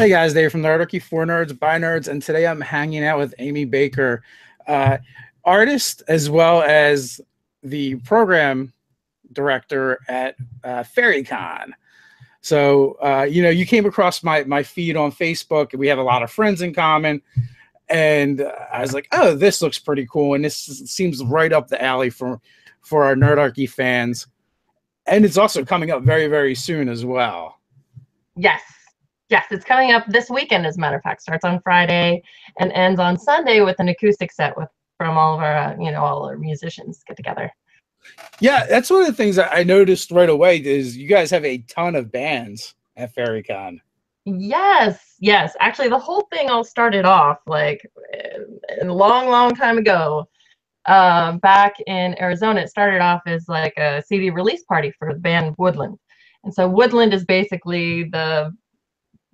Hey guys, Dave from Nerdarchy, for nerds, by nerds, and today I'm hanging out with Amy Baker, uh, artist as well as the program director at Faerie Con. So, you came across my feed on Facebook, and we have a lot of friends in common. And I was like, oh, this looks pretty cool, and this seems right up the alley for our Nerdarchy fans. And it's also coming up very, very soon as well. Yes. Yes, it's coming up this weekend, as a matter of fact. Starts on Friday and ends on Sunday with an acoustic set from all of our, all our musicians get together. Yeah, that's one of the things that I noticed right away is you guys have a ton of bands at Faerie Con. Yes, yes. Actually, the whole thing all started off like a long, long time ago. Back in Arizona, it started off as like a CD release party for the band Woodland. And so Woodland is basically the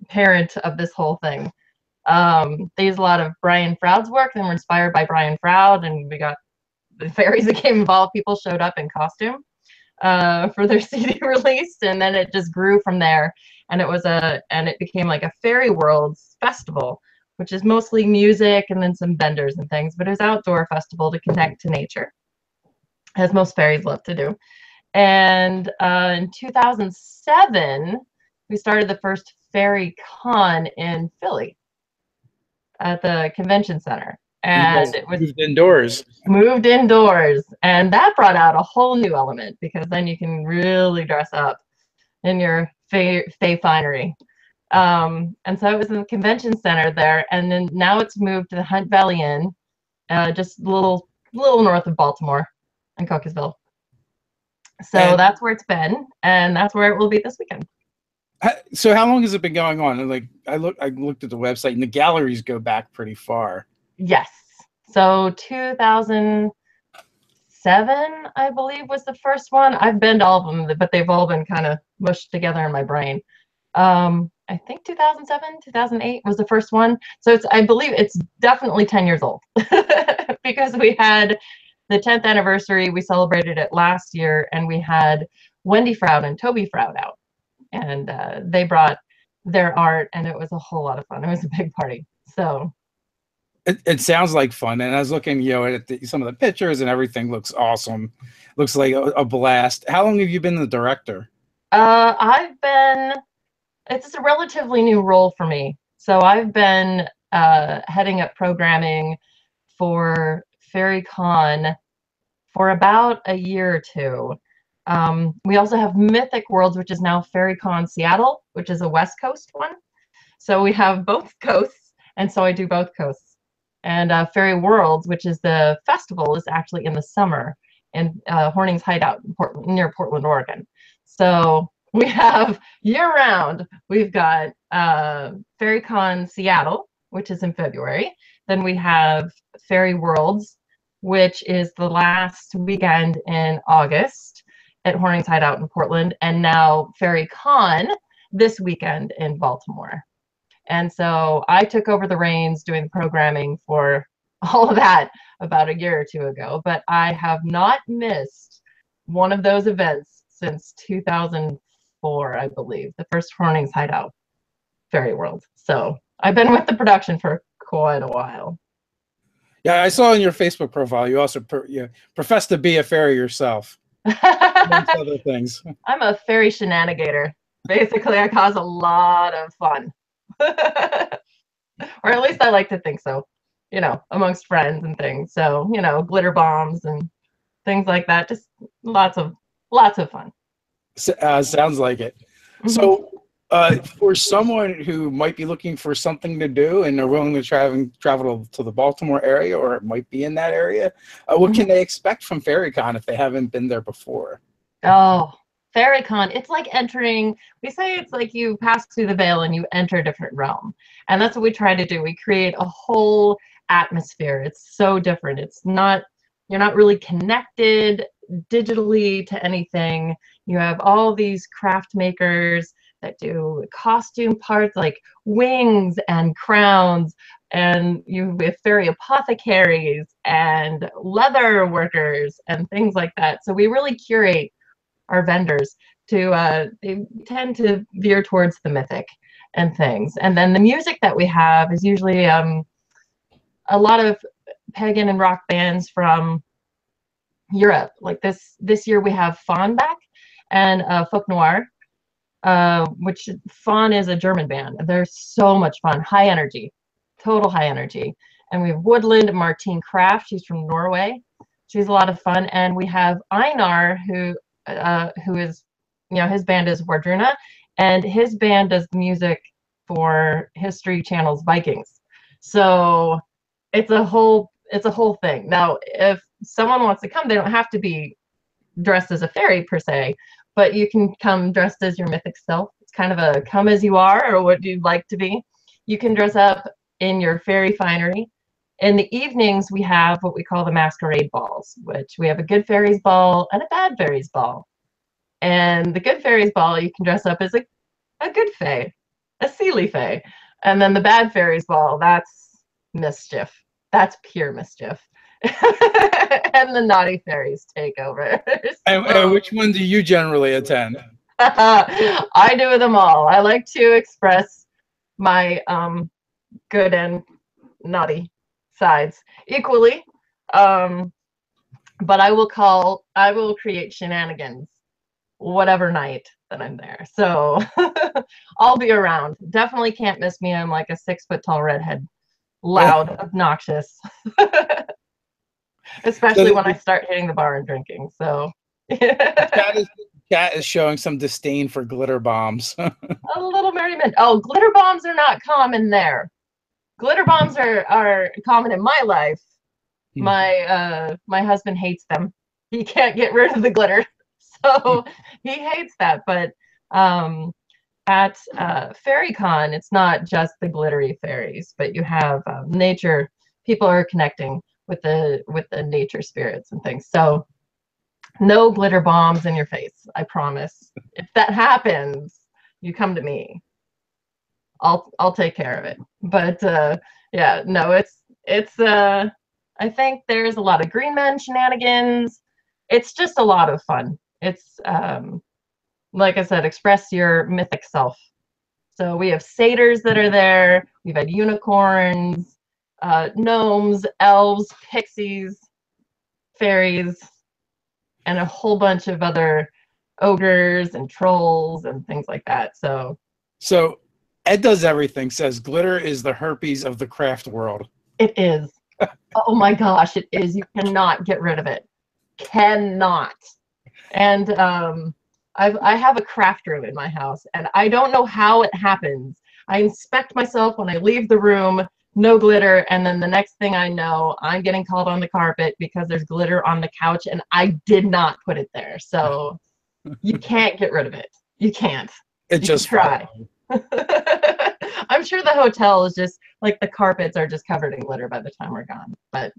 parent of this whole thing. They use a lot of Brian Froud's work. They were inspired by Brian Froud, and we got the fairies that came involved. People showed up in costume for their CD release, and then it just grew from there. And it became like a fairy worlds festival, which is mostly music and then some vendors and things. But it was an outdoor festival to connect to nature, as most fairies love to do. And in 2007, we started the first Faerie Con in Philly at the convention center. And it was moved indoors. moved indoors. And that brought out a whole new element because then you can really dress up in your fae finery. And so it was in the convention center there. And then now it's moved to the Hunt Valley Inn, just a little north of Baltimore and Cockeysville. So that's where it's been, and that's where it will be this weekend. So how long has it been going on? Like I looked at the website, and the galleries go back pretty far. Yes. So 2007, I believe, was the first one. I've been to all of them, but they've all been kind of mushed together in my brain. I think 2007, 2008 was the first one. So I believe it's definitely 10 years old because we had the 10th anniversary. We celebrated it last year, and we had Wendy Froud and Toby Froud out, and they brought their art, and it was a whole lot of fun. It was a big party. So it sounds like fun, and I was looking, at some of the pictures, and everything looks awesome. Looks like a blast. How long have you been the director? It's a relatively new role for me. So I've been heading up programming for Faerie Con for about a year or two. We also have Mythic Worlds, which is now Faerie Con Seattle, which is a West Coast one. So we have both coasts, and so I do both coasts. And Faerie Worlds, which is the festival, is actually in the summer in Horning's Hideout near Portland, Oregon. So we have year-round. We've got Faerie Con Seattle, which is in February. Then we have Faerie Worlds, which is the last weekend in August at Horning's Hideout in Portland, and now Faerie Con this weekend in Baltimore. And so I took over the reins doing the programming for all of that about a year or two ago, but I have not missed one of those events since 2004, I believe, the first Horning's Hideout Faerie World. So I've been with the production for quite a while. Yeah, I saw in your Facebook profile you also profess to be a fairy yourself, amongst other things. I'm a fairy shenanigator. Basically, I cause a lot of fun. Or at least I like to think so, amongst friends and things. So, glitter bombs and things like that. Just lots of fun. Sounds like it. Mm-hmm. So for someone who might be looking for something to do and they're willing to travel to the Baltimore area, or it might be in that area, what can they expect from Faerie Con if they haven't been there before? Oh, Faerie Con, it's like we say it's like you pass through the veil and you enter a different realm. And that's what we try to do. We create a whole atmosphere. It's so different. You're not really connected digitally to anything. You have all these craft makers that do costume parts like wings and crowns, and you have fairy apothecaries and leather workers and things like that. So we really curate our vendors they tend to veer towards the mythic. and things. And then the music that we have is usually a lot of pagan and rock bands from Europe. Like this year we have Fawn back and Folk Noir, which Fawn is a German band. They're so much fun, high energy, total high energy. And we have Woodland and Martine Kraft. She's from Norway. She's a lot of fun. And we have Einar, who is, his band is Wardruna, and his band does the music for History Channel's Vikings. So it's a whole thing. Now, if someone wants to come, they don't have to be dressed as a fairy per se, but you can come dressed as your mythic self. It's kind of a come as you are, or what you'd like to be. You can dress up in your fairy finery. In the evenings, we have what we call the masquerade balls, which we have a good fairies ball and a bad fairies ball. And the good fairies ball, you can dress up as a good fae, a Seelie fae. And then the bad fairies ball, that's mischief. That's pure mischief. And the naughty fairies take over. And which one do you generally attend? I do them all. I like to express my good and naughty sides equally. But I will create shenanigans whatever night that I'm there. So I'll be around. Definitely can't miss me. I'm like a 6 foot tall redhead. Loud, obnoxious. Especially when I start hitting the bar and drinking. So Cat is showing some disdain for glitter bombs. A little merriment. Oh, glitter bombs are not common there. Glitter bombs are common in my life. My husband hates them. He can't get rid of the glitter. So he hates that. But at Faerie Con, it's not just the glittery fairies, but you have nature. People are connecting with the nature spirits and things. So no glitter bombs in your face, I promise. If that happens, you come to me. I'll take care of it. But yeah, no, it's I think there's a lot of green men shenanigans. It's just a lot of fun. It's like I said, express your mythic self. So we have satyrs that are there. We've had unicorns, gnomes, elves, pixies, fairies, and a whole bunch of other ogres and trolls and things like that. So Ed Does Everything says glitter is the herpes of the craft world. It is. Oh my gosh, it is. You cannot get rid of it. Cannot. And I have a craft room in my house, and I don't know how it happens. I inspect myself when I leave the room, no glitter, and then the next thing I know, I'm getting called on the carpet because there's glitter on the couch, and I did not put it there. So you can't get rid of it. You can't. It just try. I'm sure the hotel is just like the carpets are just covered in glitter by the time we're gone. But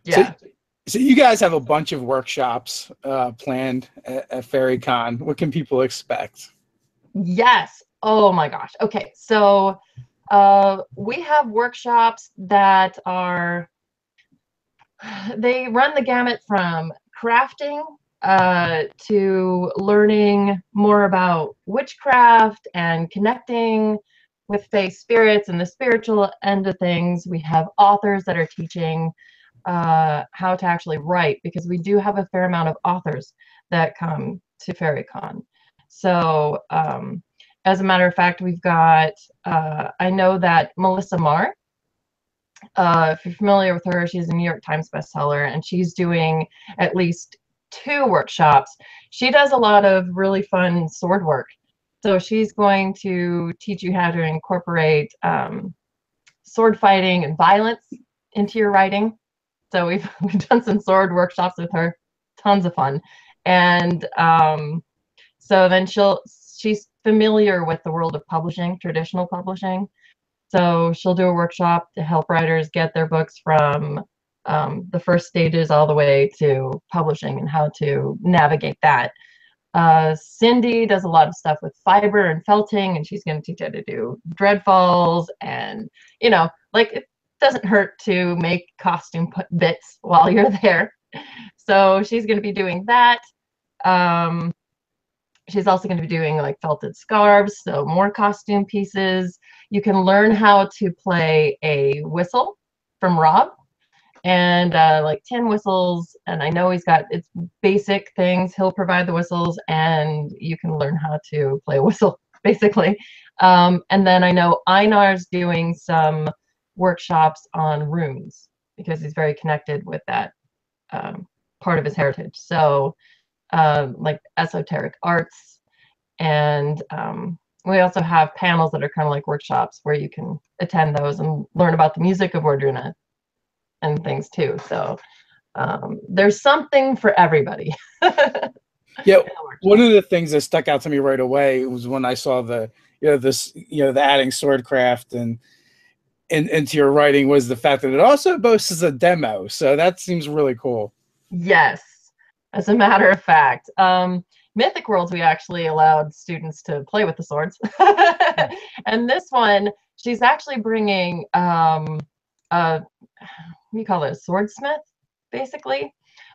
yeah. So you guys have a bunch of workshops planned at Faerie Con. What can people expect? Yes. Oh my gosh. Okay. So we have workshops that they run the gamut from crafting to learning more about witchcraft and connecting with fae spirits and the spiritual end of things. We have authors that are teaching how to actually write, because we do have a fair amount of authors that come to Faerie Con. So as a matter of fact, we've got, I know that Melissa Marr, if you're familiar with her, she's a New York Times bestseller, and she's doing at least 2 workshops. She does a lot of really fun sword work. So she's going to teach you how to incorporate sword fighting and violence into your writing. So we've done some sword workshops with her, tons of fun. And so then she's familiar with the world of publishing, traditional publishing. So she'll do a workshop to help writers get their books from the first stages all the way to publishing and how to navigate that. Cindy does a lot of stuff with fiber and felting, and she's going to teach you how to do dreadfalls, and like it doesn't hurt to make costume bits while you're there. So she's going to be doing that. She's also going to be doing like felted scarves, so more costume pieces. You can learn how to play a whistle from Rob, and like 10 whistles. And I know he's got it's basic things. He'll provide the whistles, and you can learn how to play a whistle basically. And then I know Einar's doing some workshops on runes because he's very connected with that part of his heritage. So like esoteric arts, and we also have panels that are kind of like workshops where you can attend those and learn about the music of Wardruna and things too. So there's something for everybody. Yeah, one of the things that stuck out to me right away was when I saw the the adding swordcraft and into your writing was the fact that it also boasts a demo. So that seems really cool. Yes, as a matter of fact. Mythic Worlds, we actually allowed students to play with the swords. And this one, she's actually bringing, what do you call it, a swordsmith, basically?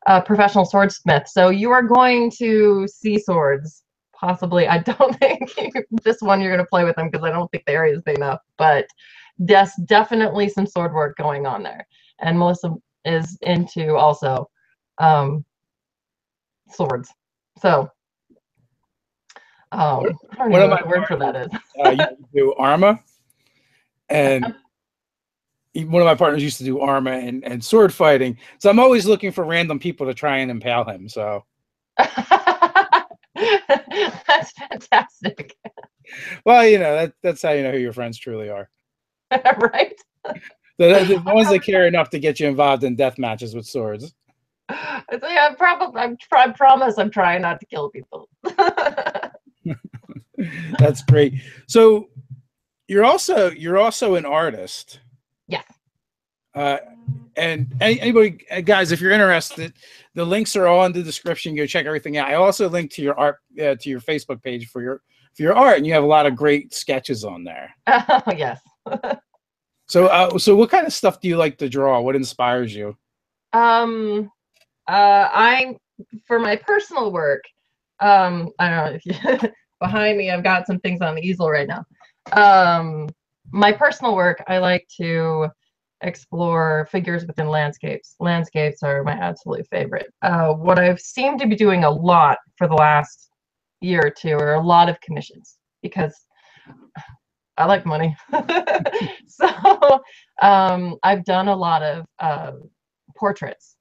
A professional swordsmith. So you are going to see swords, possibly. I don't think this one you're going to play with them because I don't think the area is big enough. But there's definitely some sword work going on there. And Melissa is into also swords. So I don't know what the word for that is. You do Arma, and one of my partners used to do Arma and sword fighting. So I'm always looking for random people to try and impale him. So that's fantastic. Well, that's how you know who your friends truly are. Right? The ones that care enough to get you involved in death matches with swords. I promise I'm trying not to kill people. That's great. So you're also an artist. Yes. And anybody, guys, if you're interested, the links are all in the description. Go check everything out. I also linked to your art, to your Facebook page for your art, and you have a lot of great sketches on there. Oh, yes. So what kind of stuff do you like to draw? What inspires you? I for my personal work, I don't know if you behind me, I've got some things on the easel right now. My personal work, I like to explore figures within landscapes. Landscapes are my absolute favorite. What I've seemed to be doing a lot for the last year or two are a lot of commissions because I like money. So I've done a lot of portraits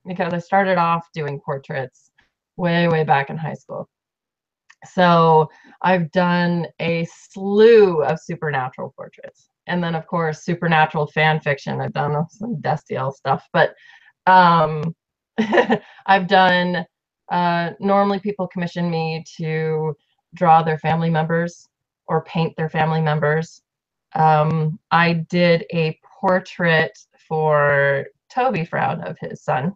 because I started off doing portraits way back in high school. So I've done a slew of supernatural portraits. And then, of course, supernatural fan fiction. I've done some Destiel stuff. But I've done, normally people commission me to draw their family members or paint their family members. I did a portrait for Toby Froud of his son,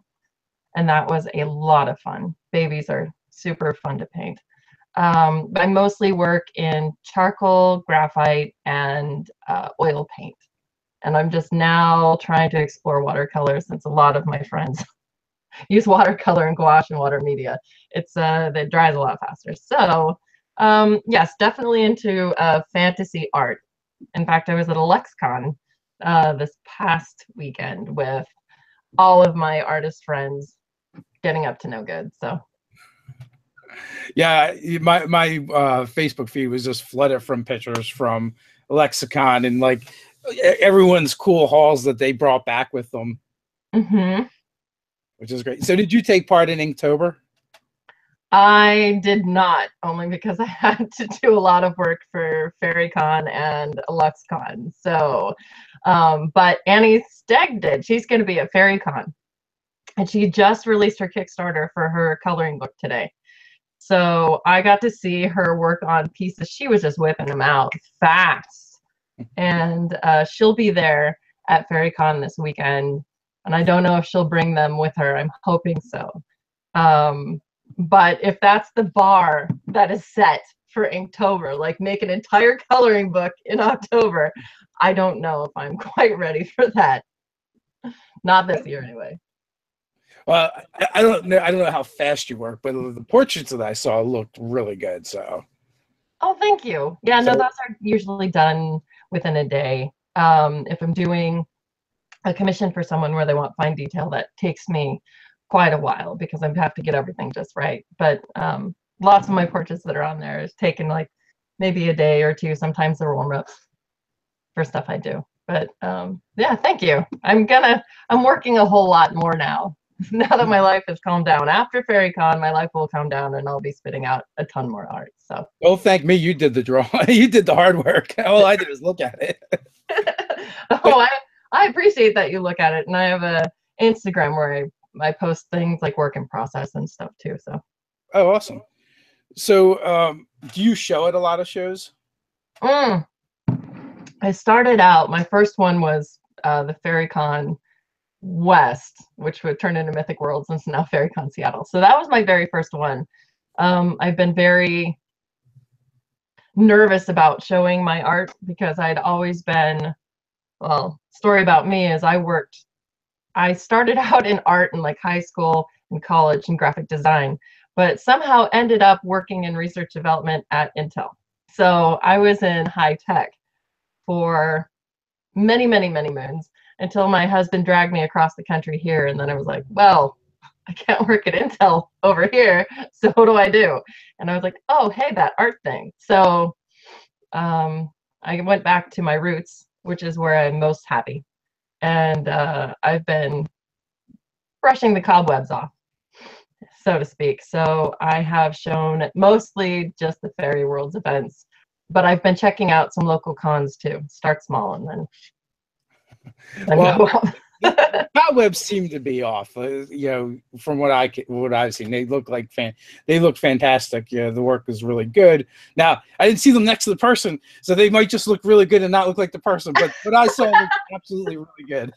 and that was a lot of fun. Babies are super fun to paint. I mostly work in charcoal, graphite, and oil paint. And I'm just now trying to explore watercolor since a lot of my friends use watercolor and gouache and water media. It dries a lot faster. So yes, definitely into fantasy art. In fact, I was at a LexCon this past weekend with all of my artist friends getting up to no good. So yeah, my Facebook feed was just flooded from pictures from Lexicon and like everyone's cool hauls that they brought back with them, which is great. So did you take part in Inktober? I did not, only because I had to do a lot of work for Faerie Con and LuxCon. So, but Annie Stegg did. She's going to be at Faerie Con, and she just released her Kickstarter for her coloring book today. So I got to see her work on pieces. She was just whipping them out fast, and she'll be there at Faerie Con this weekend. And I don't know if she'll bring them with her. I'm hoping so. But if that's the bar that is set for Inktober, like make an entire coloring book in October, I don't know if I'm quite ready for that. Not this year, anyway. Well, I don't know. I don't know how fast you work, but the portraits that I saw looked really good. So, Oh, thank you. Yeah, no, so those are usually done within a day. If I'm doing a commission for someone where they want fine detail, that takes me quite a while because I have to get everything just right. But lots of my portraits that are on there is taken like maybe a day or two. Sometimes they're warm-ups for stuff I do. But yeah, thank you. I'm working a whole lot more now. Now that my life has calmed down. After Faerie Con, my life will calm down and I'll be spitting out a ton more art. So don't thank me. You did the draw. You did the hard work. All I did was look at it. oh, I appreciate that you look at it. And I have a Instagram where I post things like work in process and stuff too. So Oh, awesome. So, do you show at a lot of shows? I started out, my first one was the Faerie Con West, which would turn into Mythic Worlds, and it's now Faerie Con Seattle. So that was my very first one. I've been very nervous about showing my art because I'd always been, well, story about me is I started out in art in like high school and college and graphic design, but somehow ended up working in research development at Intel. So I was in high tech for many, many, many moons until my husband dragged me across the country here. And then I was like, well, I can't work at Intel over here. So what do I do? And I was like, oh, hey, that art thing. So I went back to my roots, which is where I'm most happy. And I've been brushing the cobwebs off, so to speak. So I have shown mostly just the Fairy Worlds events, but I've been checking out some local cons too. Start small and then Well, go up. the cobwebs seem to be off. From what I've seen, they look fantastic. Yeah, the work is really good. Now, I didn't see them next to the person, so they might just look really good and not look like the person. But what I saw looked absolutely really good.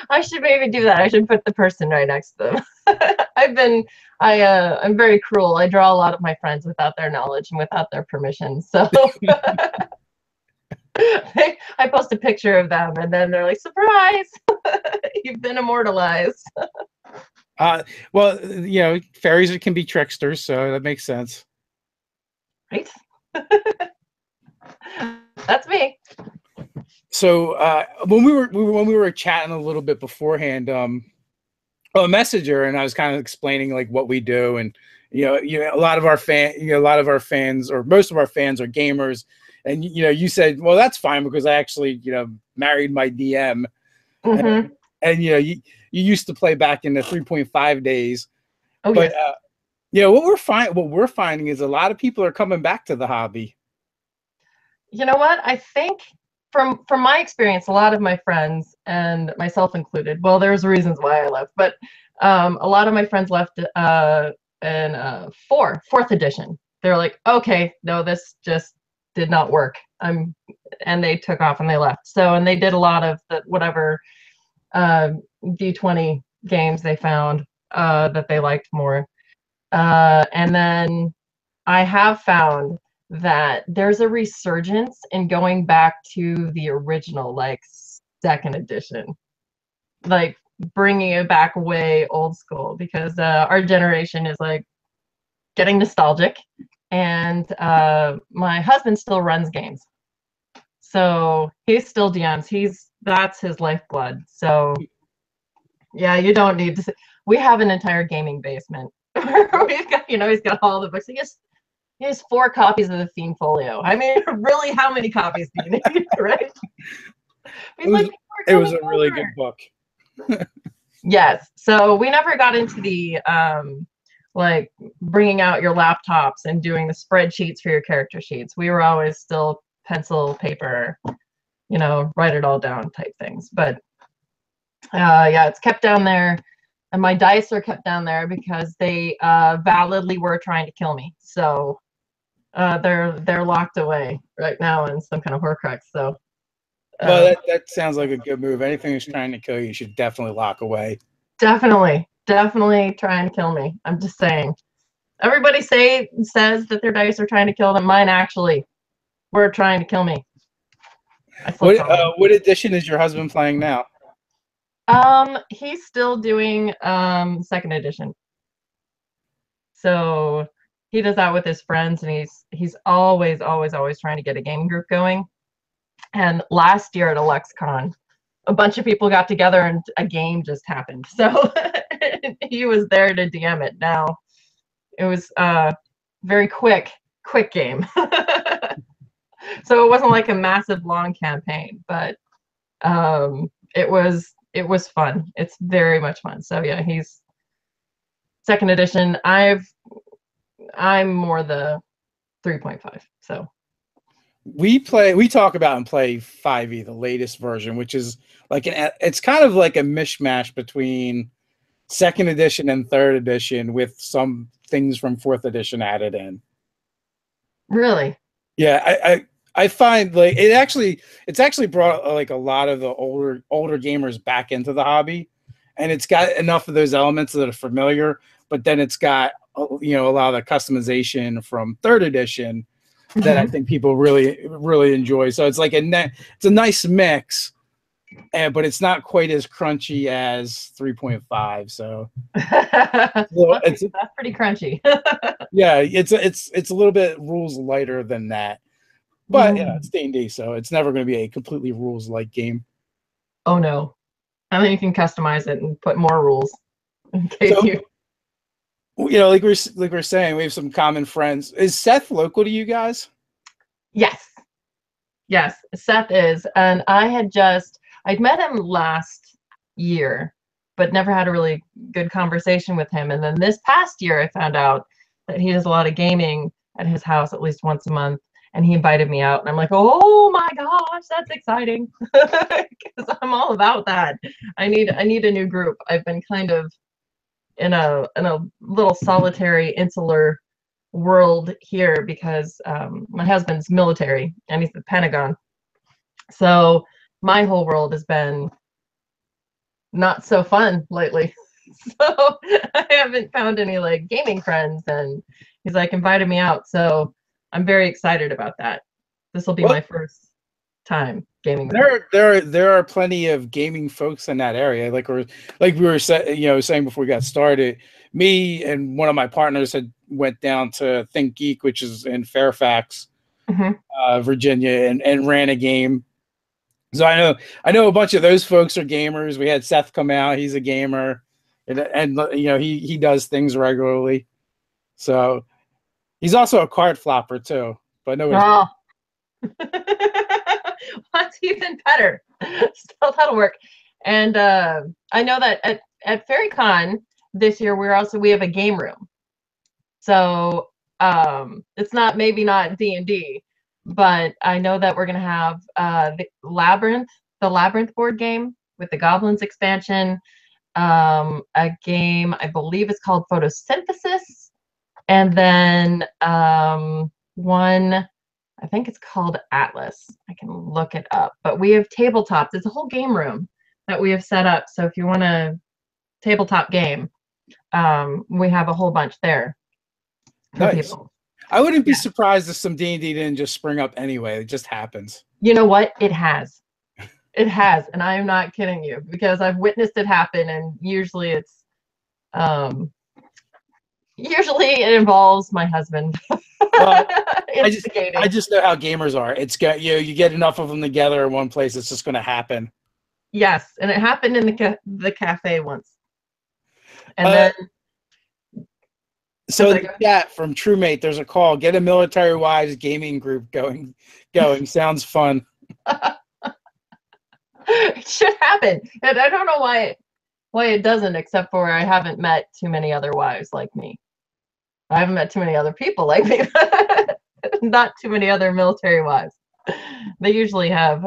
I should maybe do that. I should put the person right next to them. I'm very cruel. I draw a lot of my friends without their knowledge and without their permission. So I post a picture of them and then they're like, surprise, you've been immortalized. Well, fairies can be tricksters, so that makes sense. Right? That's me. So when we were chatting a little bit beforehand, a messenger, and I was kind of explaining like what we do, and a lot of our fans, or most of our fans, are gamers, and you said, well, that's fine because I actually married my DM, Mm-hmm. and you used to play back in the 3.5 days, Oh, but yes. what we're finding is a lot of people are coming back to the hobby. You know what? I think from my experience, a lot of my friends, and myself included, well, there's reasons why I left, but a lot of my friends left in fourth edition. They're like, okay, no, this just did not work. And they took off and they left. So, and they did a lot of the whatever D20 games they found that they liked more. And then I have found that there's a resurgence in going back to the original, like second edition, like bringing it back way old school, because our generation is like getting nostalgic, and my husband still runs games, so he's still DMs. That's his lifeblood. So yeah, you don't need to. We have an entire gaming basement. We've got, he's got all the books. He has 4 copies of the Fiend Folio. I mean, really, how many copies do you need, right? It was a really good book. Yes. So we never got into the like bringing out your laptops and doing the spreadsheets for your character sheets. We were always still pencil, paper, write it all down type things. But yeah, it's kept down there. And my dice are kept down there because they validly were trying to kill me. So they're locked away right now in some kind of Horcrux. So well, that sounds like a good move. Anything that's trying to kill you should definitely lock away. Definitely try and kill me. I'm just saying. Everybody says that their dice are trying to kill them. Mine actually were trying to kill me. What edition is your husband playing now? He's still doing second edition. So he does that with his friends, and he's always, always, always trying to get a game group going. And last year at AlexCon, a bunch of people got together and a game just happened. So he was there to DM it. Now it was very quick game. So it wasn't like a massive long campaign, but it was fun. It's very much fun. So yeah, he's second edition. I'm more the 3.5. So we talk about and play 5e, the latest version, which is like it's kind of like a mishmash between second edition and third edition with some things from fourth edition added in. Really? Yeah, I find like it's actually brought like a lot of the older gamers back into the hobby, and it's got enough of those elements that are familiar, but then it's got a lot of the customization from third edition that I think people really enjoy. So it's like it's a nice mix, but it's not quite as crunchy as 3.5. So that's pretty crunchy. Yeah, it's a little bit rules lighter than that. But yeah, it's D&D, so it's never going to be a completely rules-like game. Oh no, I think you can customize it and put more rules in case like we're saying, we have some common friends. Is Seth local to you guys? Yes, Seth is, and I'd met him last year, but never had a really good conversation with him. And then this past year, I found out that he does a lot of gaming at his house at least once a month. And he invited me out, and I'm like, oh my gosh, that's exciting, because I'm all about that. I need a new group. I've been kind of in a little solitary, insular world here because my husband's military and he's the Pentagon. So my whole world has been not so fun lately. So I haven't found any like gaming friends, and he's like invited me out. So I'm very excited about that. This will be my first time gaming. There are plenty of gaming folks in that area. Like we were saying before we got started, me and one of my partners had went down to Think Geek, which is in Fairfax, Virginia, and ran a game. So I know a bunch of those folks are gamers. We had Seth come out; he's a gamer, and he does things regularly. So he's also a card flopper too, but no. That's even better. Still, that'll work. And I know that at Faerie Con this year we have a game room. So it's maybe not D&D, but I know that we're gonna have the Labyrinth board game with the Goblins expansion, a game I believe is called Photosynthesis, and then one I think it's called Atlas. I can look it up, but we have tabletops. It's a whole game room that we have set up. So if you want a tabletop game, we have a whole bunch there. Nice. People. I wouldn't be surprised if some D&D didn't just spring up anyway. It just happens. You know what? It has. It has, and I am not kidding you because I've witnessed it happen, and usually it involves my husband. Well, I just know how gamers are. It's got you get enough of them together in one place, it's just going to happen. Yes, and it happened in the cafe once. And then so the chat from TrueMate, there's a call. Get a military wives gaming group going. Sounds fun. It should happen. And I don't know why it doesn't, except for I haven't met too many other wives like me. I haven't met too many other people like me. Not too many other military wives. They usually have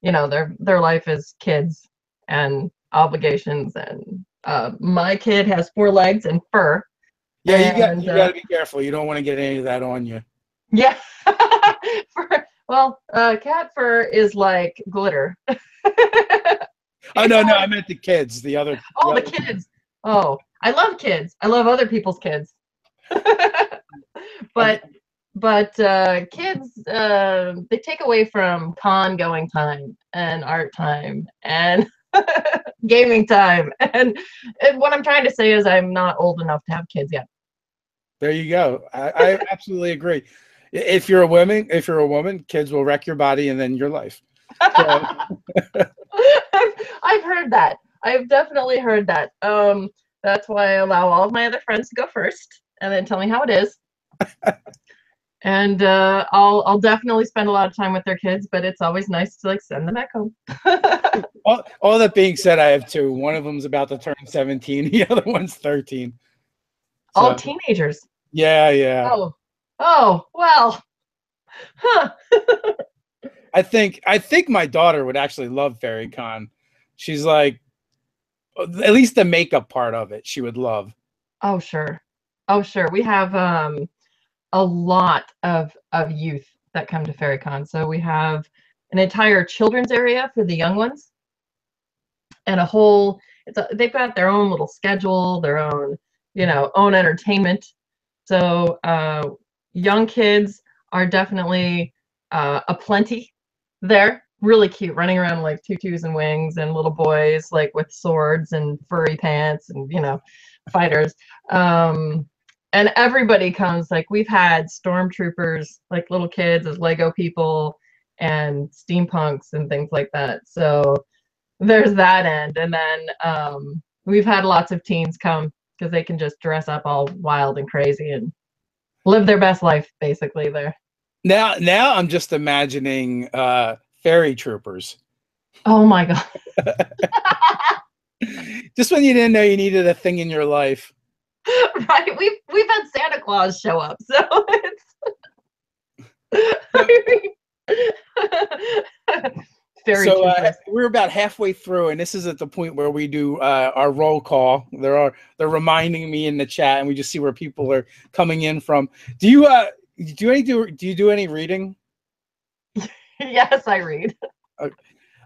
their life is kids and obligations, and my kid has 4 legs and fur. Yeah, you got to be careful. You don't want to get any of that on you. Yeah. Cat fur is like glitter. Oh no, I meant the kids. The kids. Oh, I love kids. I love other people's kids. but kids, they take away from con going time and art time, and gaming time. And what I'm trying to say is I'm not old enough to have kids yet. There you go. I absolutely agree. If you're a woman, kids will wreck your body and then your life. So, I've heard that. I've definitely heard that. That's why I allow all of my other friends to go first and then tell me how it is. And I'll definitely spend a lot of time with their kids, but it's always nice to like send them back home. all that being said, I have two. One of them's about to turn 17. The other one's 13. All So, teenagers. yeah. Oh, well. Huh. I think my daughter would actually love Faerie Con. She's like, at least the makeup part of it, she would love. Oh, sure. Oh, sure. We have a lot of youth that come to Faerie Con. So we have an entire children's area for the young ones, and they've got their own little schedule, their own, own entertainment. So young kids are definitely a plenty there. Really cute, running around like tutus and wings, and little boys like with swords and furry pants and fighters. And everybody comes. Like we've had stormtroopers, like little kids as Lego people, and steampunks and things like that. So there's that end. And then we've had lots of teens come because they can just dress up all wild and crazy and live their best life basically there. Now I'm just imagining fairy troopers. Oh my god. Just when you didn't know you needed a thing in your life. Right. We've had Santa Claus show up, so it's fairy troopers. We're about halfway through, and this is at the point where we do our roll call. They're reminding me in the chat, and we just see where people are coming in from. Do you do any reading? Yes, I read.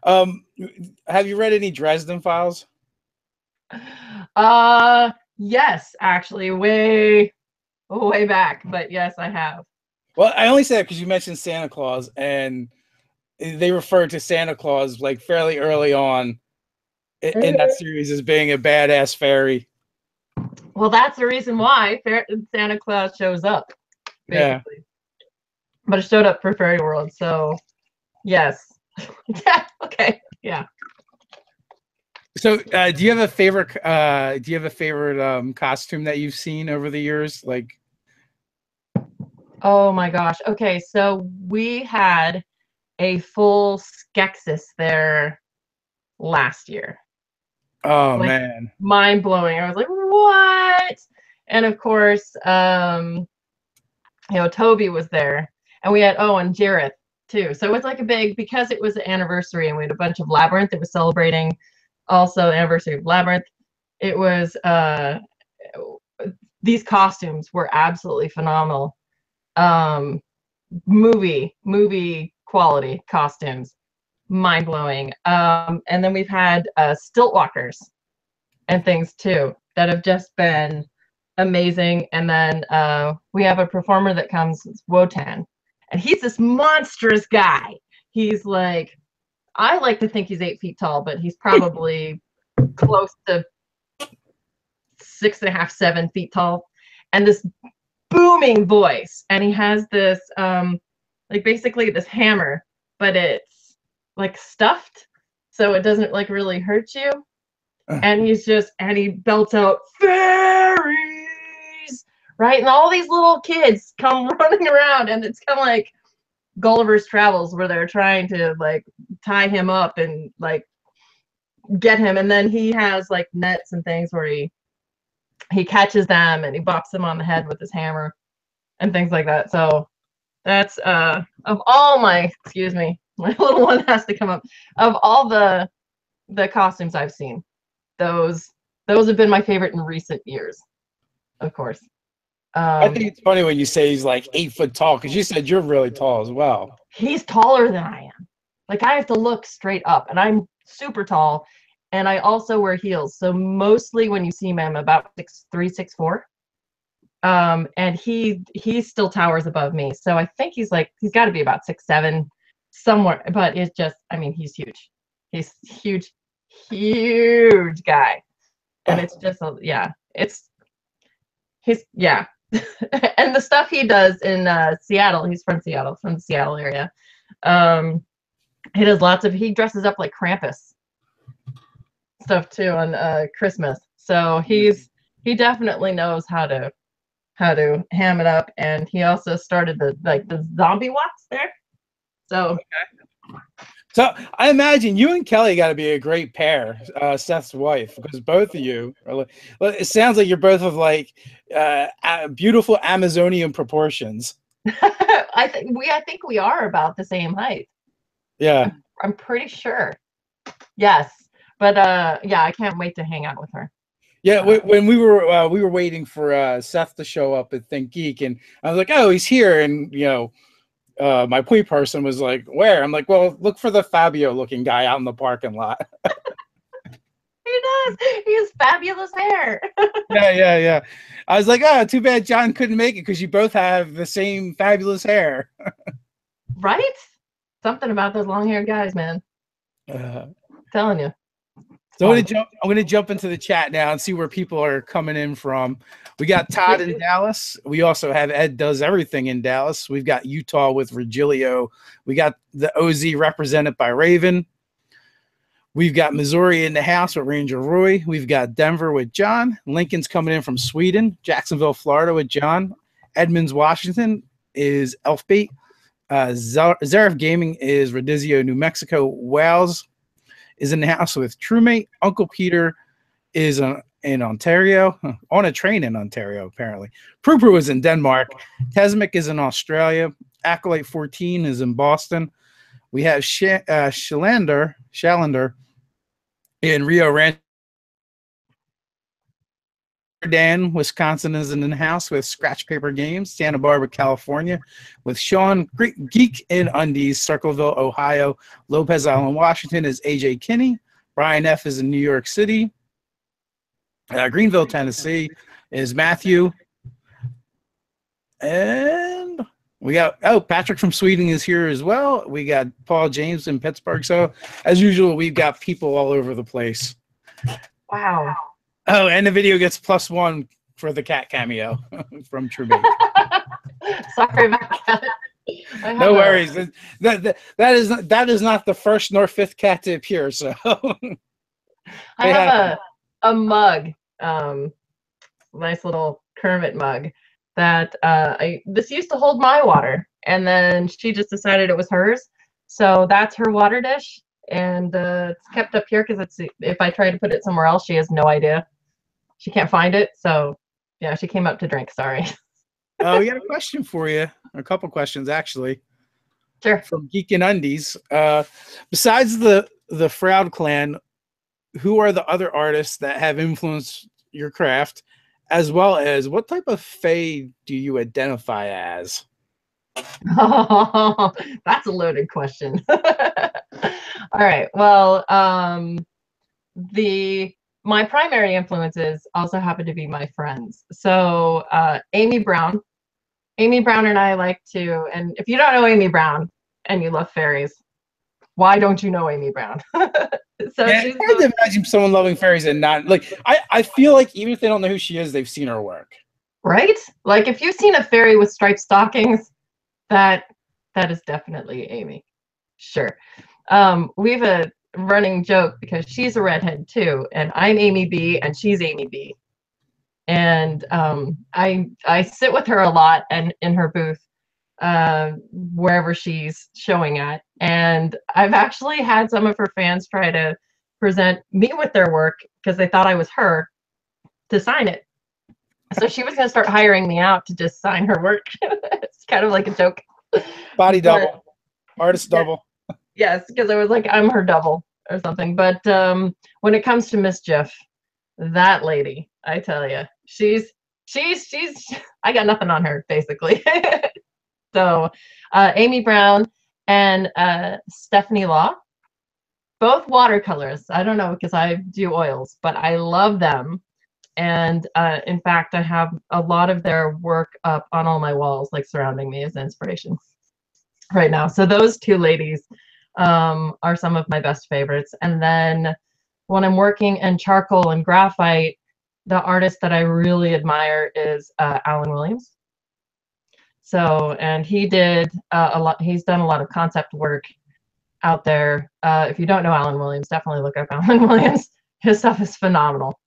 Have you read any Dresden Files? Yes, actually, way back, but yes, I have. Well, I only say that because you mentioned Santa Claus, and they referred to Santa Claus like fairly early on in that series as being a badass fairy. Well, that's the reason why Santa Claus shows up, basically. Yeah. But it showed up for Fairy World, so yes. Yeah. Okay. Yeah. So, do you have a favorite? Costume that you've seen over the years? Like, oh my gosh. Okay, so we had a full Skeksis there last year. Oh like, man, mind blowing! I was like, what? And of course, Toby was there, and we had and Jareth too. So it was like a big, because it was an anniversary, and we had a bunch of Labyrinth that was celebrating also the anniversary of Labyrinth. It was these costumes were absolutely phenomenal. Movie quality costumes, mind blowing. And then we've had stilt walkers and things too that have just been amazing. And then we have a performer that comes, Wotan, and he's this monstrous guy. He's like, I like to think he's 8 feet tall, but he's probably close to 6.5, 7 feet tall, and this booming voice. And he has this like basically this hammer, but it's like stuffed, so it doesn't like really hurt you. And he belts out fairies, right? And all these little kids come running around, and it's kind of like Gulliver's Travels, where they're trying to like tie him up and like get him, and then he has like nets and things where he catches them and he bops them on the head with his hammer and things like that. So that's of all my little one has to come up, of all the costumes I've seen, those have been my favorite in recent years, of course. I think it's funny when you say he's like 8 foot tall, because you said you're really tall as well. He's taller than I am. Like, I have to look straight up, and I'm super tall, and I also wear heels. So mostly when you see me, I'm about 6'3", 6'4". And he still towers above me. So I think he's got to be about 6'7", somewhere. But it's just, I mean, he's huge. He's huge. huge guy. And it's just, yeah, yeah. And the stuff he does in Seattle, he's from Seattle, from the Seattle area. He does he dresses up like Krampus stuff too on Christmas. So he definitely knows how to ham it up, and he also started the zombie walks there. So okay. So I imagine you and Kelly got to be a great pair, Seth's wife, because both of you are. It sounds like you're both of like beautiful Amazonian proportions. I think we are about the same height. Yeah, I'm pretty sure. Yes, but yeah, I can't wait to hang out with her. Yeah, when we were waiting for Seth to show up at Think Geek, and I was like, oh, he's here, and my point person was like, where? I'm like, well, look for the Fabio looking guy out in the parking lot. He does. He has fabulous hair. Yeah. I was like, oh, too bad John couldn't make it because you both have the same fabulous hair. Right? Something about those long-haired guys, man. Telling you. So I'm going to jump into the chat now and see where people are coming in from. We got Todd in Dallas. We also have Ed Does Everything in Dallas. We've got Utah with Virgilio. We got the OZ represented by Raven. We've got Missouri in the house with Ranger Roy. We've got Denver with John. Lincoln's coming in from Sweden. Jacksonville, Florida with John. Edmonds, Washington is Elfbait. Zaref Gaming is Rodizio, New Mexico. Wales is in the house with TrueMate. Uncle Peter is in Ontario, on a train in Ontario, apparently. Prupru is in Denmark. Tesmic is in Australia. Acolyte 14 is in Boston. We have Shalander in Rio Rancho. Dan, Wisconsin is in the house with Scratch Paper Games. Santa Barbara, California with Sean. Geek in Undies, Circleville, Ohio. Lopez Island, Washington is AJ Kinney. Brian F. is in New York City. Greenville, Tennessee is Matthew. And we got, Patrick from Sweden is here as well. We got Paul James in Pittsburgh. So as usual, we've got people all over the place. Wow. Oh, and the video gets +1 for the cat cameo from TrueMate. Sorry about that. No worries. That is not the first nor fifth cat to appear. So I have a mug, nice little Kermit mug that this used to hold my water, and then she just decided it was hers. So that's her water dish, and it's kept up here because if I try to put it somewhere else, she has no idea. She can't find it, so yeah, she came up to drink. Sorry. Oh, we got a question for you. A couple questions, actually. Sure. From Geek in Undies. Besides the Froud clan, who are the other artists that have influenced your craft, as well as what type of fae do you identify as? Oh, that's a loaded question. All right. Well, my primary influences also happen to be my friends. So Amy Brown and I like to, and if you don't know Amy Brown and you love fairies, why don't you know Amy Brown? So yeah, it's hard to imagine someone loving fairies and not like. I feel like even if they don't know who she is, they've seen her work. Right? Like if you've seen a fairy with striped stockings, that is definitely Amy. Sure. We have a running joke because she's a redhead too, and I'm Amy B and she's Amy B. And I sit with her a lot and in her booth wherever she's showing at, and I've actually had some of her fans try to present me with their work because they thought I was her to sign it. So she was going to start hiring me out to just sign her work. It's kind of like a joke. Body double, artist double. Yes, because I was like, I'm her double or something. But when it comes to mischief, that lady, I tell you, she's I got nothing on her basically. So Amy Brown and Stephanie Law, both watercolors. I don't know because I do oils, but I love them. And in fact, I have a lot of their work up on all my walls, like surrounding me as inspiration right now. So those two ladies are some of my best favorites. And then when I'm working in charcoal and graphite, the artist that I really admire is Alan Williams. So, and he did a lot. He's done a lot of concept work out there. If you don't know Alan Williams, definitely look up Alan Williams. His stuff is phenomenal.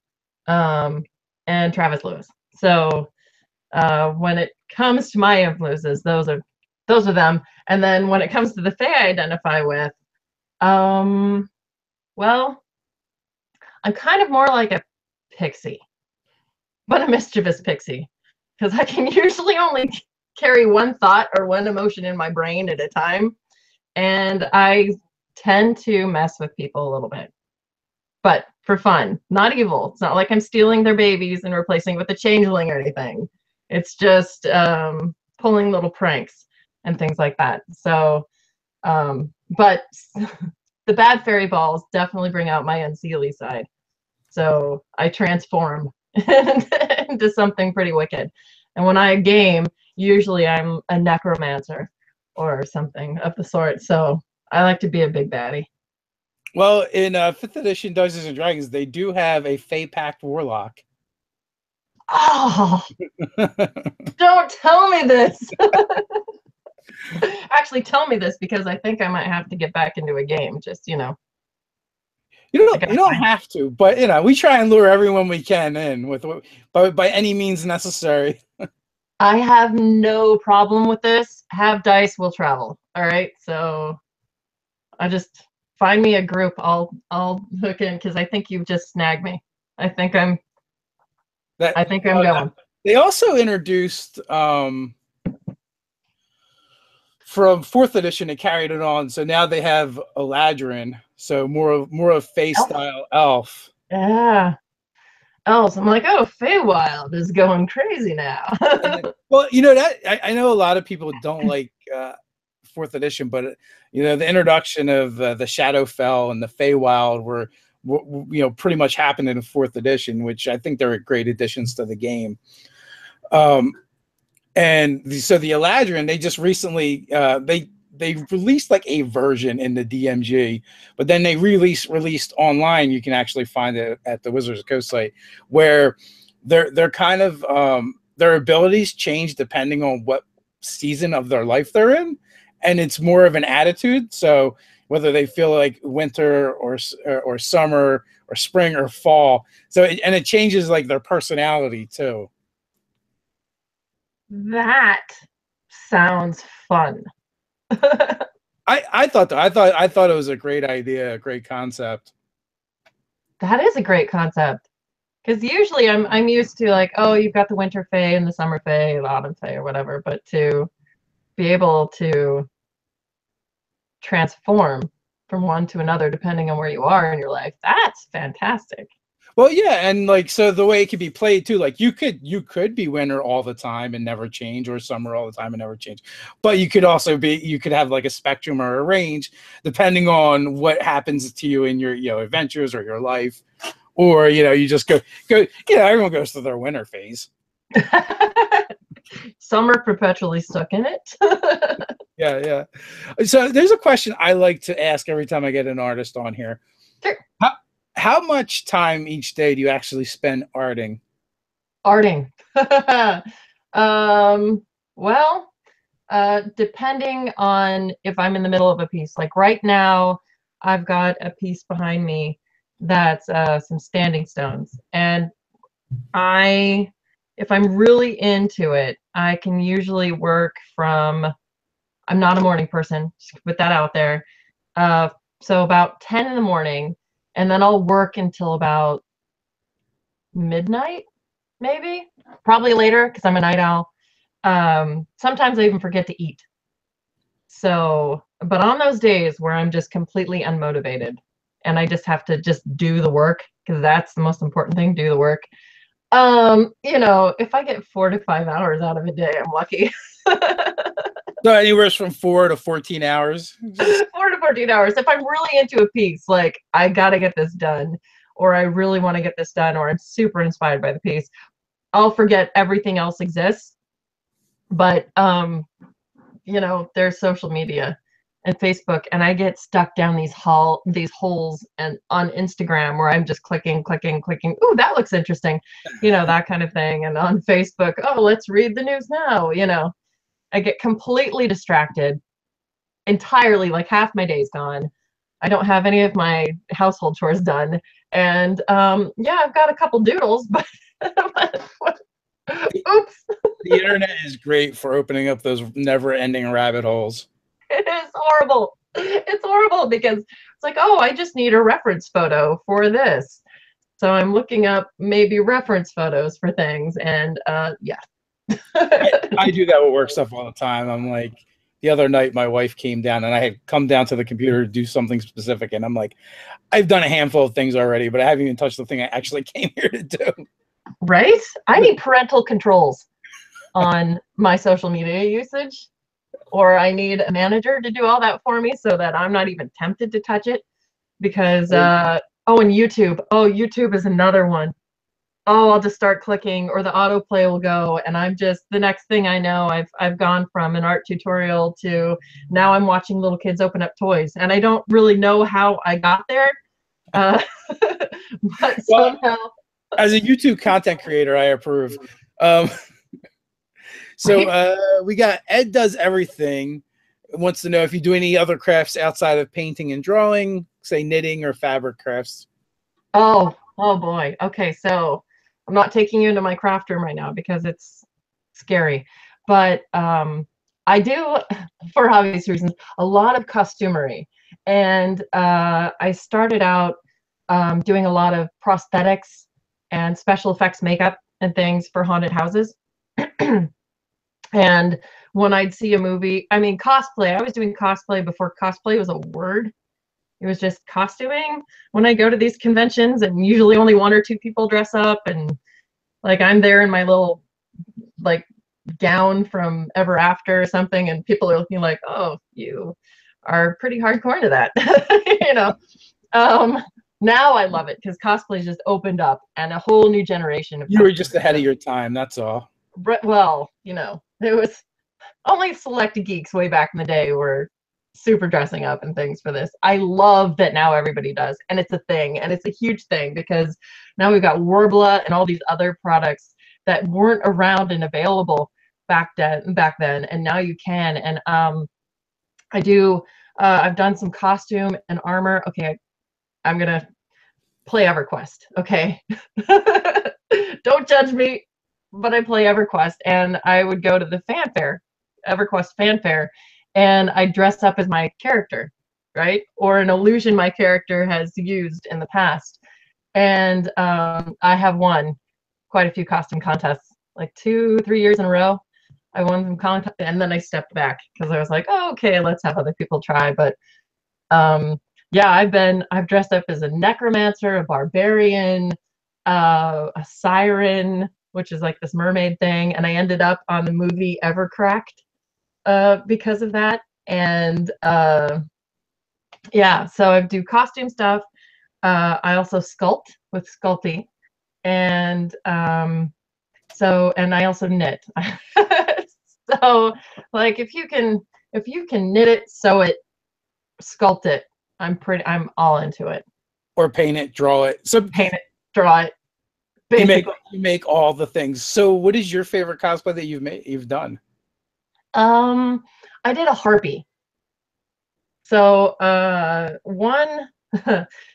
And Travis Lewis. So when it comes to my influences, those are them. And then when it comes to the Fae I identify with, well, I'm kind of more like a pixie, but a mischievous pixie, because I can usually only carry one thought or one emotion in my brain at a time, and I tend to mess with people a little bit, but for fun, not evil. It's not like I'm stealing their babies and replacing with a changeling or anything. It's just pulling little pranks and things like that. So, but the bad fairy balls definitely bring out my unseelie side. So I transform into something pretty wicked. And when I game, usually I'm a necromancer or something of the sort. So I like to be a big baddie. Well, in 5th edition Dungeons and Dragons, they do have a Fae Pact Warlock. Oh, don't tell me this. Actually, tell me this, because I think I might have to get back into a game. Just, You don't have to, but we try and lure everyone we can in with by any means necessary. I have no problem with this. Have dice, will travel. All right, so I just find me a group. I'll hook in, because I think you've just snagged me. I think I'm going. They also introduced from 4th edition, it carried it on. So now they have Eladrin, so more of Fae style elf. Yeah. Elves. I'm like, oh, Feywild is going crazy now. Well, that I know a lot of people don't like 4th edition, but the introduction of the Shadowfell and the Feywild were pretty much happened in 4th edition, which I think they're great additions to the game. And so the Eladrin, they just recently they released like a version in the DMG, but then they released online. You can actually find it at the Wizards of the Coast site, where they're kind of their abilities change depending on what season of their life they're in, and it's more of an attitude. So whether they feel like winter or summer or spring or fall, so it changes like their personality too. That sounds fun. I thought it was a great idea, a great concept. That is a great concept, because usually I'm used to like, oh, you've got the winter fae and the summer fae, the autumn fae or whatever, but to be able to transform from one to another depending on where you are in your life, that's fantastic. Well, yeah, and like, so the way it could be played too, like you could be winter all the time and never change, or summer all the time and never change. But you could have like a spectrum or a range depending on what happens to you in your adventures or your life, or you just go. Everyone goes through their winter phase. Some are perpetually stuck in it. Yeah. So there's a question I like to ask every time I get an artist on here. Sure. How much time each day do you actually spend arting? Well, depending on if I'm in the middle of a piece. Like right now, I've got a piece behind me that's some standing stones. And if I'm really into it, I can usually work from, I'm not a morning person, just put that out there. So about 10 in the morning, and then I'll work until about midnight, maybe, probably later, because I'm a night owl. Sometimes I even forget to eat. So, but on those days where I'm just completely unmotivated and I just have to just do the work, because that's the most important thing, do the work. If I get 4 to 5 hours out of a day, I'm lucky. So anywhere from 4 to 14 hours. 4 to 14 hours. If I'm really into a piece, like I gotta get this done, or I really want to get this done, or I'm super inspired by the piece, I'll forget everything else exists. But there's social media, and Facebook, and I get stuck down these holes and on Instagram where I'm just clicking, clicking, clicking. Ooh, that looks interesting, that kind of thing. And on Facebook, oh, let's read the news now. I get completely distracted entirely. Like half my day's gone. I don't have any of my household chores done, and yeah, I've got a couple doodles, but oops. The internet is great for opening up those never-ending rabbit holes. It is horrible. It's horrible because it's like, oh, I just need a reference photo for this. So I'm looking up maybe reference photos for things, and yeah. I do that with work stuff all the time. I'm like, the other night my wife came down and I had come down to the computer to do something specific, and I'm like, I've done a handful of things already, but I haven't even touched the thing I actually came here to do. Right? I need parental controls on my social media usage, or I need a manager to do all that for me so that I'm not even tempted to touch it. Because and YouTube. Oh, YouTube is another one. Oh, I'll just start clicking, or the autoplay will go, and I'm just, the next thing I know, I've gone from an art tutorial to now I'm watching little kids open up toys, and I don't really know how I got there, but somehow. As a YouTube content creator, I approve. So we got Ed Does Everything. Wants to know if you do any other crafts outside of painting and drawing, say knitting or fabric crafts. Oh boy. Okay, so I'm not taking you into my craft room right now because it's scary, but I do, for obvious reasons, a lot of costumery, and I started out doing a lot of prosthetics and special effects makeup and things for haunted houses. And when I'd see a movie, I mean, cosplay, I was doing cosplay before cosplay was a word. It was just costuming. When I go to these conventions, and usually only one or two people dress up, and like I'm there in my little like gown from Ever After or something, and people are looking like, oh, you are pretty hardcore into that. Now I love it because cosplay just opened up and a whole new generation of you were just ahead of your time, that's all. Well, there was only select geeks way back in the day were super dressing up and things for this. I love that now everybody does, and it's a thing, and it's a huge thing because now we've got Warbla and all these other products that weren't around and available back then, and now you can. And I do. I've done some costume and armor. Okay, I'm gonna play EverQuest. Okay, don't judge me, but I play EverQuest, and I would go to the fanfare, EverQuest fanfare, and I dress up as my character, right? Or an illusion my character has used in the past. And I have won quite a few costume contests, like 2-3 years in a row. I won some contests, and then I stepped back because I was like, oh, okay, let's have other people try. But yeah, I've dressed up as a necromancer, a barbarian, a siren, which is like this mermaid thing, and I ended up on the movie Evercracked because of that. And yeah, so I do costume stuff. I also sculpt with Sculpey, and and I also knit. So like if you can knit it, sew it, sculpt it, I'm all into it. Or paint it, draw it. So paint it, draw it. You make all the things. So what is your favorite cosplay that you've done? I did a harpy. So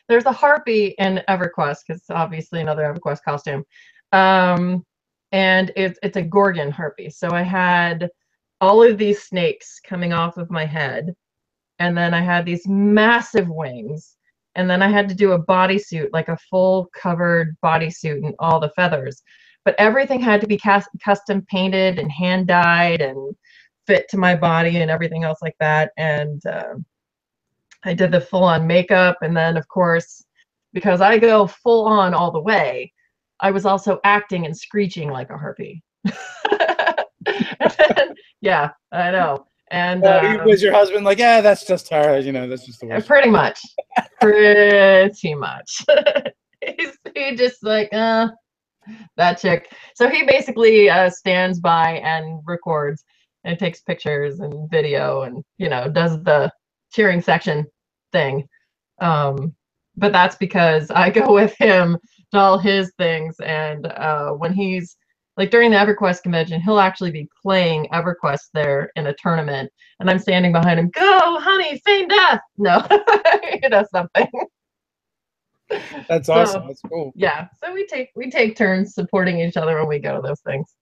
there's a harpy in EverQuest because it's obviously another EverQuest costume. And it's a Gorgon harpy. So I had all of these snakes coming off of my head, and then I had these massive wings, and then I had to do a bodysuit, like a full covered bodysuit and all the feathers. But everything had to be custom painted and hand dyed and fit to my body and everything else like that. And I did the full on makeup. And then, of course, because I go full on all the way, I was also acting and screeching like a harpy. Then, yeah, I know. And was your husband like, yeah, that's just her, that's just the way. Pretty much. Pretty much. He just like, that chick. So he basically stands by and records and takes pictures and video and, does the cheering section thing. But that's because I go with him to all his things, and when he's like during the EverQuest convention, he'll actually be playing EverQuest there in a tournament, and I'm standing behind him. Go, honey, feign death. No, something. That's awesome. That's cool. Yeah, so we take turns supporting each other when we go to those things.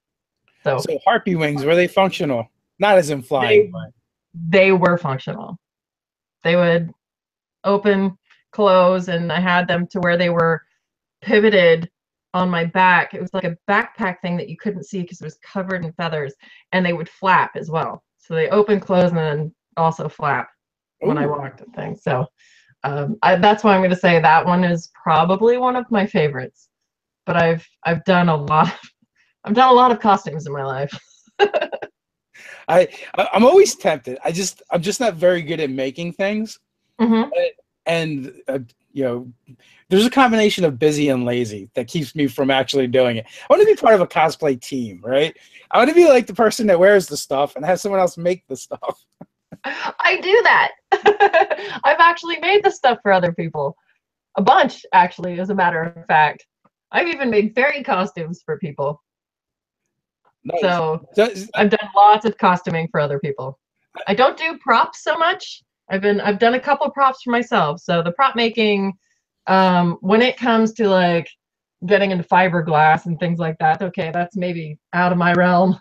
So harpy wings, were they functional? Not as in flying, but they were functional. They would open, close, and I had them to where they were pivoted on my back. It was like a backpack thing that you couldn't see because it was covered in feathers, and they would flap as well. So they open, close, and then also flap when I walked and things. So that's why I'm going to say that one is probably one of my favorites. But I've done a lot. I've done a lot of costumes in my life. I'm always tempted. I'm just not very good at making things. And there's a combination of busy and lazy that keeps me from actually doing it. I want to be part of a cosplay team, right? I want to be like the person that wears the stuff and have someone else make the stuff. I do that. I've actually made the stuff for other people. A bunch, actually, as a matter of fact. I've even made fairy costumes for people. Nice. So I've done lots of costuming for other people. I don't do props so much. I've done a couple props for myself. So the prop making, when it comes to like getting into fiberglass and things like that, okay, that's maybe out of my realm.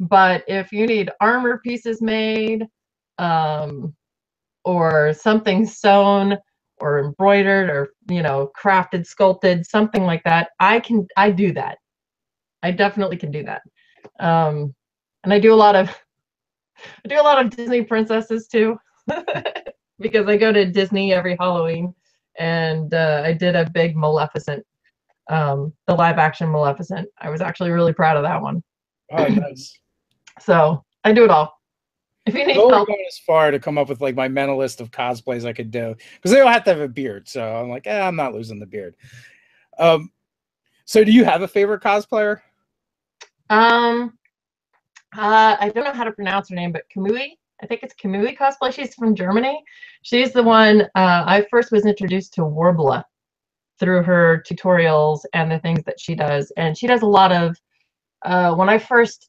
But if you need armor pieces made, or something sewn or embroidered or crafted, sculpted, something like that, I do that. I definitely can do that. And I do a lot of Disney princesses too, because I go to Disney every Halloween, and I did a big Maleficent, the live action Maleficent. I was actually really proud of that one. Oh, nice. So I do it all. If you need help, going as far to come up with like my mental list of cosplays I could do, because they all have to have a beard. So I'm like, I'm not losing the beard. So do you have a favorite cosplayer? I don't know how to pronounce her name, but Kamui. I think it's Kamui Cosplay. She's from Germany. She's the one I first was introduced to Warbler through her tutorials and the things that she does. And she does a lot of, when I first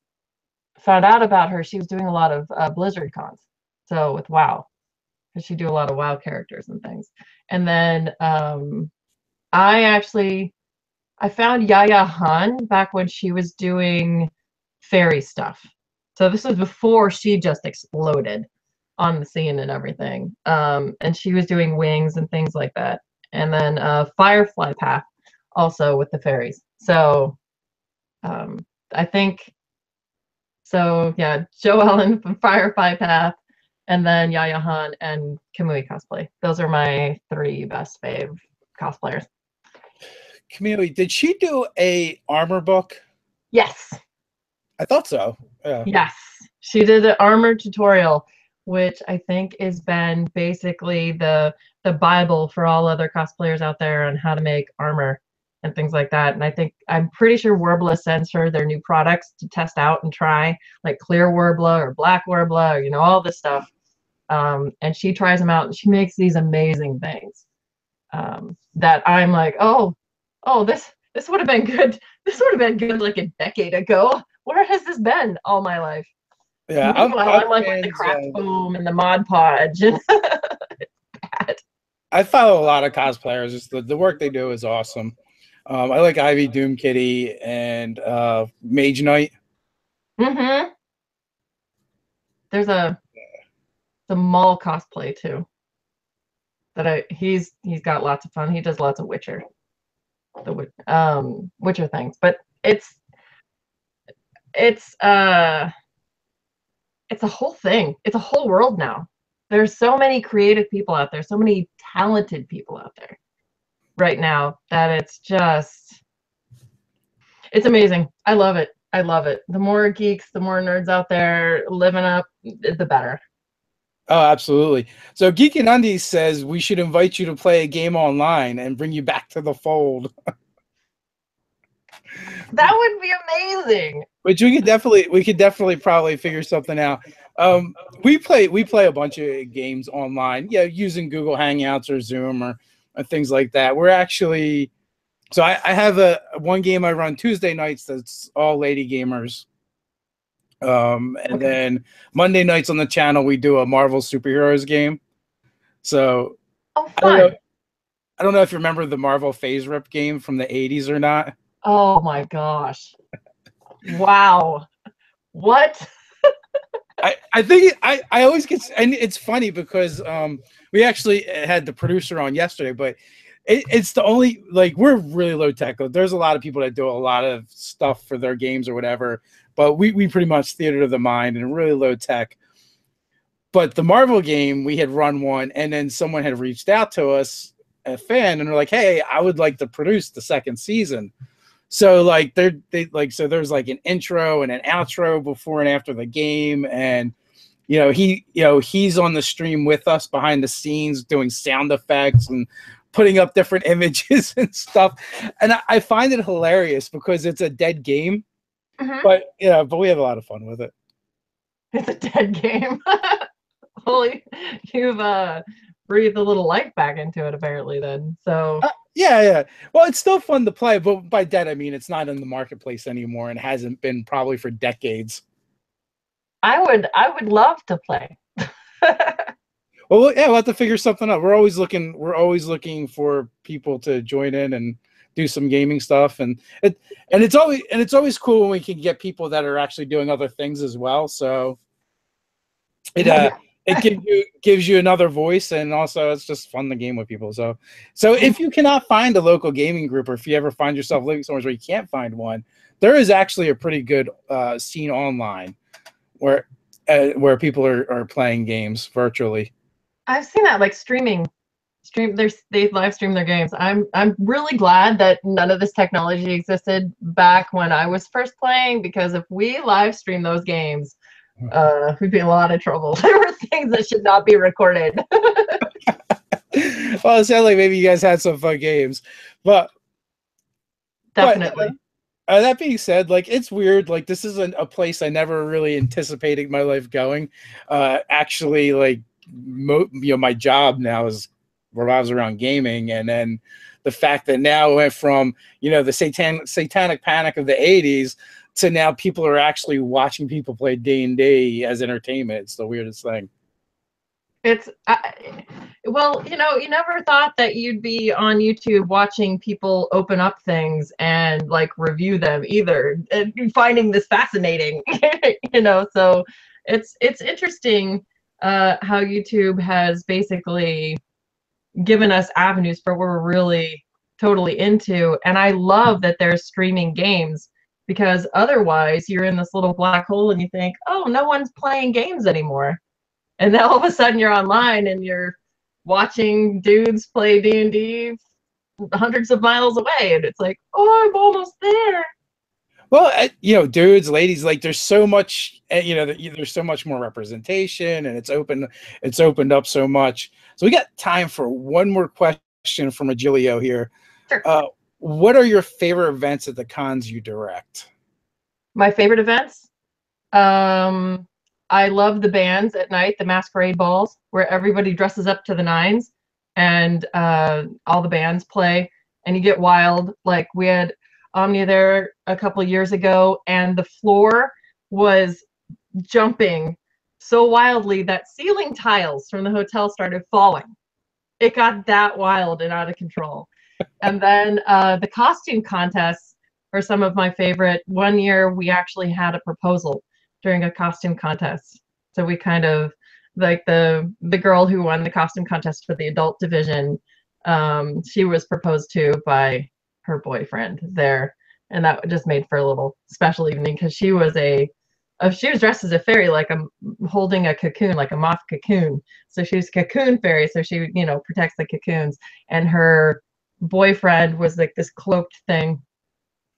found out about her, she was doing a lot of Blizzard cons. So with WoW, because she do a lot of WoW characters and things. And then I found Yaya Han back when she was doing fairy stuff. So this was before she just exploded on the scene and everything. And she was doing wings and things like that. And then Firefly Path also with the fairies. So I think, so yeah, Joe Ellen from Firefly Path, and then Yaya Han and Kamui Cosplay. Those are my three best fave cosplayers. Kamui, did she do a armor book? Yes. I thought so. Yeah. Yes. She did an armor tutorial, which I think has been basically the Bible for all other cosplayers out there on how to make armor and things like that. And I'm pretty sure Warbler sends her their new products to test out and try, like clear Warbler or black Warbler, or, all this stuff. And she tries them out and she makes these amazing things that I'm like, oh, this would have been good. This would have been good like a decade ago. Where has this been all my life? Yeah, I'm like with the craft foam and the Mod Podge. I follow a lot of cosplayers. Just the work they do is awesome. I like Ivy Doom Kitty and Mage Knight. Mm-hmm. There's the Maul cosplay too. He's got lots of fun. He does lots of Witcher things, but it's a whole thing. It's a whole world now. There's so many creative people out there, so many talented people out there right now that it's amazing. I love it. The more geeks, the more nerds out there living up, the better. Oh, absolutely. So Geek and Undies says we should invite you to play a game online and bring you back to the fold. That would be amazing. Which we could definitely probably figure something out. We play a bunch of games online, yeah, using Google Hangouts or Zoom or things like that. We're actually so I have a one game I run Tuesday nights that's all lady gamers. And Okay. then Monday nights on the channel we do a Marvel superheroes game. So Oh, I don't know. fun. I don't know if you remember the Marvel Phase Rip game from the '80s or not. Oh my gosh. Wow. What? I think I always get, and it's funny because we actually had the producer on yesterday, but it's the only, like, we're really low tech. There's a lot of people that do a lot of stuff for their games or whatever, but we pretty much theater of the mind and really low tech. But the Marvel game, we had run one, and then someone had reached out to us, a fan, and they're like, "Hey, I would like to produce the second season." So like so there's like an intro and an outro before and after the game, and he's on the stream with us behind the scenes doing sound effects and putting up different images and stuff. And I find it hilarious because it's a dead game, Mhm. but but we have a lot of fun with it. It's a dead game. Holy, you've breathed a little life back into it apparently then. So Yeah. Well, it's still fun to play, but by dead I mean it's not in the marketplace anymore and hasn't been probably for decades. I would love to play. Well, yeah, we'll have to figure something out. We're always looking for people to join in and do some gaming stuff, and it's always cool when we can get people that are actually doing other things as well. So it Yeah. it gives you another voice, and also it's just fun to game with people. So if you cannot find a local gaming group, or if you ever find yourself living somewhere where you can't find one, there is actually a pretty good scene online where people are playing games virtually. I've seen that like they live stream their games. I'm really glad that none of this technology existed back when I was first playing, because if we live stream those games, we'd be in a lot of trouble. There were things that should not be recorded. Well, it sounds like maybe you guys had some fun games, but but Definitely. that being said, like, it's weird. Like, this isn't a place I never really anticipated my life going. Actually, like, my job now is revolves around gaming, and then the fact that now it went from the satanic panic of the '80s to now people are actually watching people play D&D as entertainment. It's the weirdest thing. It's well, you never thought that you'd be on YouTube watching people open up things and like review them either, and finding this fascinating. So it's interesting how YouTube has basically given us avenues for what we're really totally into. And I love that there's streaming games, because otherwise you're in this little black hole and you think, oh, no one's playing games anymore. And then all of a sudden you're online and you're watching dudes play D&D hundreds of miles away. And it's like, oh, I'm almost there. Well, dudes, ladies, like, there's so much, there's so much more representation, and it's opened up so much. So we got time for one more question from Agilio here. Sure. What are your favorite events at the cons you direct? My favorite events? I love the bands at night, the masquerade balls, where everybody dresses up to the nines and all the bands play and you get wild. Like, we had Omnia there a couple of years ago, and the floor was jumping so wildly that ceiling tiles from the hotel started falling. It got that wild and out of control. And then the costume contests are some of my favorite. One year we actually had a proposal during a costume contest. So we kind of, like, the girl who won the costume contest for the adult division, she was proposed to by her boyfriend there, and that just made for a little special evening, because she was dressed as a fairy, like holding a cocoon, like a moth cocoon. So she was a cocoon fairy, so she protects the cocoons, and her boyfriend was like this cloaked thing,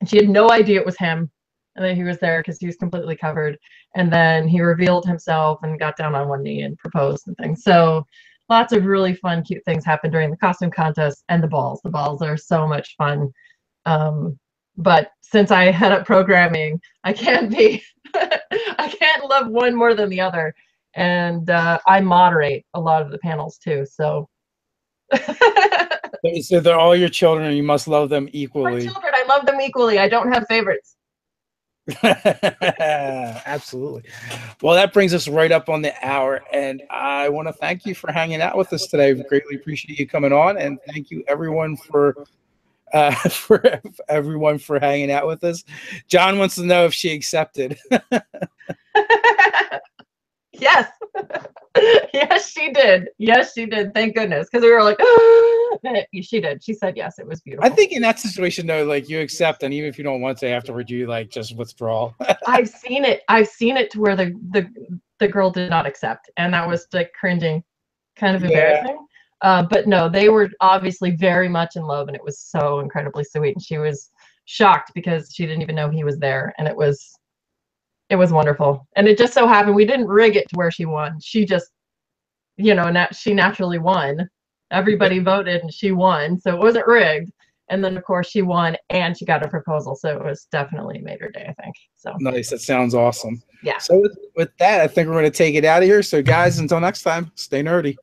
and she had no idea it was him, and then he was there because he was completely covered, and then he revealed himself and got down on one knee and proposed and things. So lots of really fun, cute things happen during the costume contest. And the balls are so much fun. But since I head up programming, I can't love one more than the other. And I moderate a lot of the panels too. So. So they're all your children, and you must love them My equally. children, I love them equally. I don't have favorites. Absolutely. Well, that brings us right up on the hour, and I want to thank you for hanging out with us today. Greatly appreciate you coming on, and thank you everyone for everyone for hanging out with us. John wants to know if she accepted. Yes. Yes, she did. Yes, she did. Thank goodness. Because we were like, she did. She said yes. It was beautiful. I think in that situation, though, like you accept, and even if you don't want to afterward, you like just withdraw. I've seen it. I've seen it to where the girl did not accept, and that was like cringing, kind of embarrassing. But no, they were obviously very much in love, and it was so incredibly sweet. And she was shocked because she didn't even know he was there, and it was wonderful. And it just so happened we didn't rig it to where she won. She just, she naturally won. Everybody voted and she won, so it wasn't rigged. And then of course she won and she got a proposal, so it was definitely made her day, I think. So nice. That sounds awesome. Yeah. So with that, I think we're going to take it out of here. So guys, until next time, stay nerdy.